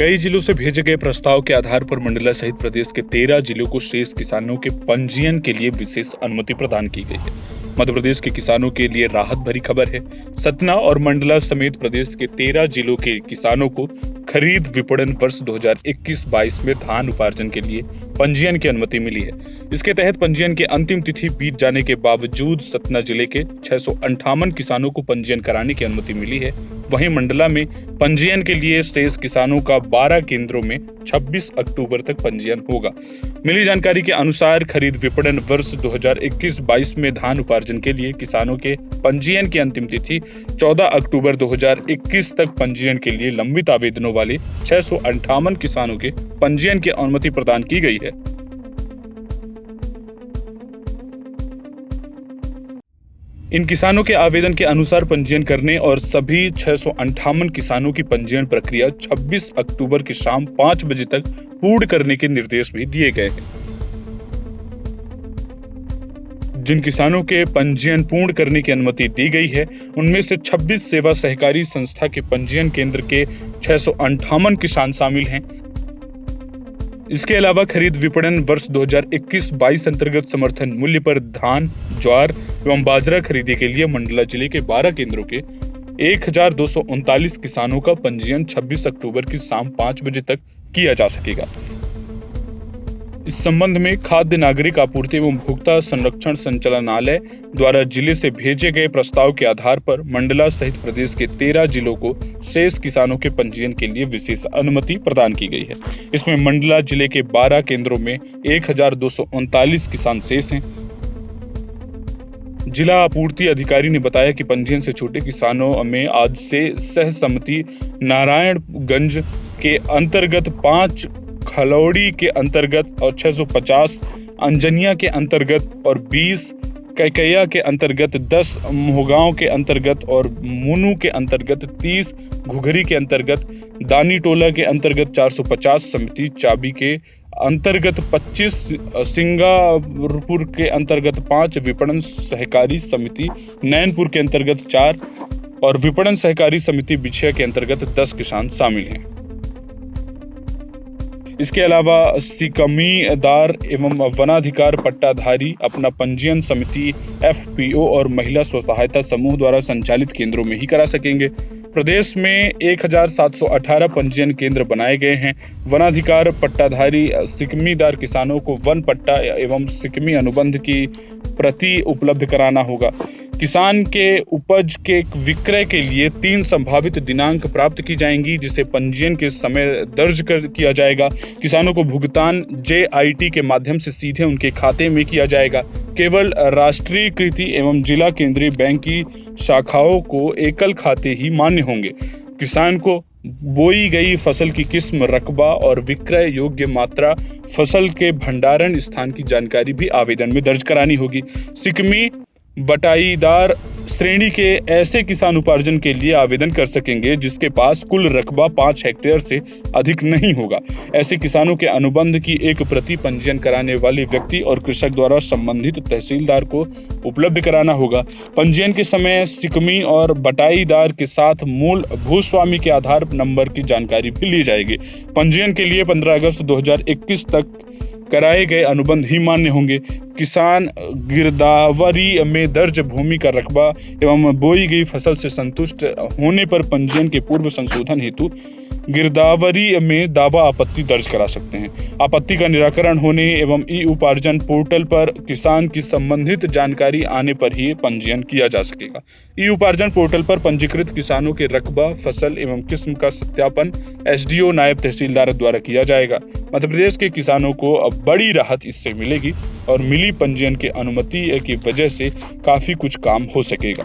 कई जिलों से भेजे गए प्रस्ताव के आधार पर मंडला सहित प्रदेश के 13 जिलों को शेष किसानों के पंजीयन के लिए विशेष अनुमति प्रदान की गई है। मध्य प्रदेश के किसानों के लिए राहत भरी खबर है। सतना और मंडला समेत प्रदेश के 13 जिलों के किसानों को खरीद विपणन वर्ष 2021-22 में धान उपार्जन के लिए पंजीयन की अनुमति मिली है। इसके तहत पंजीयन की अंतिम तिथि बीत जाने के बावजूद सतना जिले के 658 किसानों को पंजीयन कराने की अनुमति मिली है। वहीं मंडला में पंजीयन के लिए शेष किसानों का 12 केंद्रों में 26 अक्टूबर तक पंजीयन होगा। मिली जानकारी के अनुसार खरीद विपणन वर्ष 2021-22 में धान उपार्जन के लिए किसानों के पंजीयन की अंतिम तिथि 14 अक्टूबर 2021 तक पंजीयन के लिए लंबित आवेदनों वाले 658 किसानों के पंजीयन की अनुमति प्रदान की गई है। इन किसानों के आवेदन के अनुसार पंजीयन करने और सभी 658 किसानों की पंजीयन प्रक्रिया 26 अक्टूबर की शाम 5 बजे तक पूर्ण करने के निर्देश भी दिए गए हैं। जिन किसानों के पंजीयन पूर्ण करने की अनुमति दी गई है, उनमें से 26 सेवा सहकारी संस्था के पंजीयन केंद्र के 658 किसान शामिल हैं। इसके अलावा खरीद विपणन वर्ष 2021-22 अंतर्गत समर्थन मूल्य पर धान, ज्वार एवं बाजरा खरीदी के लिए मंडला जिले के 12 केंद्रों के 1239 किसानों का पंजीयन 26 अक्टूबर की शाम 5 बजे तक किया जा सकेगा। इस संबंध में खाद्य नागरिक आपूर्ति एवं उपभोक्ता संरक्षण संचालनालय द्वारा जिले से भेजे गए प्रस्ताव के आधार पर मंडला सहित प्रदेश के 13 जिलों को शेष किसानों के पंजीयन के लिए विशेष अनुमति प्रदान की गई है। इसमें मंडला जिले के 12 केंद्रों में 1239 किसान शेष हैं। जिला आपूर्ति अधिकारी ने बताया कि पंजीयन से छूटे किसानों में आज से सह समिति नारायणगंज के अंतर्गत 5, खलौड़ी के अंतर्गत और 650, अंजनिया के अंतर्गत और 20, कैकैया के अंतर्गत 10, मोहगांव के अंतर्गत और मुनू के अंतर्गत 30, घुघरी के अंतर्गत, दानी टोला के अंतर्गत 450, समिति चाबी के अंतर्गत 25, सिंगापुर के अंतर्गत 5, विपणन सहकारी समिति नैनपुर के अंतर्गत 4 और विपणन सहकारी समिति बिछिया के अंतर्गत 10 किसान शामिल हैं। इसके अलावा सिकमीदार एवं वनाधिकार पट्टाधारी अपना पंजीयन समिति, FPO और महिला स्व सहायता समूह द्वारा संचालित केंद्रों में ही करा सकेंगे। प्रदेश में 1718 पंजीयन केंद्र बनाए गए हैं। वनाधिकार पट्टाधारी सिकमीदार किसानों को वन पट्टा एवं सिकमी अनुबंध की प्रति उपलब्ध कराना होगा। किसान के उपज के विक्रय के लिए 3 संभावित दिनांक प्राप्त की जाएंगी, जिसे पंजीयन के समय दर्ज किया जाएगा। किसानों को भुगतान JIT के माध्यम से सीधे उनके खाते में किया जाएगा। केवल राष्ट्रीयकृत एवं जिला केंद्रीय बैंक की शाखाओं को एकल खाते ही मान्य होंगे। किसान को बोई गई फसल की किस्म, रकबा और विक्रय योग्य मात्रा, फसल के भंडारण स्थान की जानकारी भी आवेदन में दर्ज करानी होगी। सिकमी बटाईदार श्रेणी के ऐसे किसान उपार्जन के लिए आवेदन कर सकेंगे जिसके पास कुल रकबा 5 हेक्टेयर से अधिक नहीं होगा। ऐसे किसानों के अनुबंध की एक प्रति पंजीयन कराने वाले व्यक्ति और कृषक द्वारा संबंधित तहसीलदार को उपलब्ध कराना होगा। पंजीयन के समय सिकमी और बटाईदार के साथ मूल भूस्वामी के आधार नंबर की जानकारी भी ली जाएगी। पंजीयन के लिए 15 अगस्त 2021 तक कराए गए अनुबंध ही मान्य होंगे। किसान गिरदावरी में दर्ज भूमि का रकबा एवं बोई गई फसल से संतुष्ट होने पर पंजीयन के पूर्व संशोधन हेतु गिरदावरी में दावा आपत्ति दर्ज करा सकते हैं। आपत्ति का निराकरण होने एवं ई-उपार्जन पोर्टल पर किसान की संबंधित जानकारी आने पर ही पंजीयन किया जा सकेगा। ई-उपार्जन पोर्टल पर पंजीकृत किसानों के रकबा, फसल एवं किस्म का सत्यापन SDO नायब तहसीलदार द्वारा किया जाएगा। मध्य प्रदेश के किसानों को अब बड़ी राहत इससे मिलेगी और मिली पंजीयन की अनुमति की वजह से काफी कुछ काम हो सकेगा।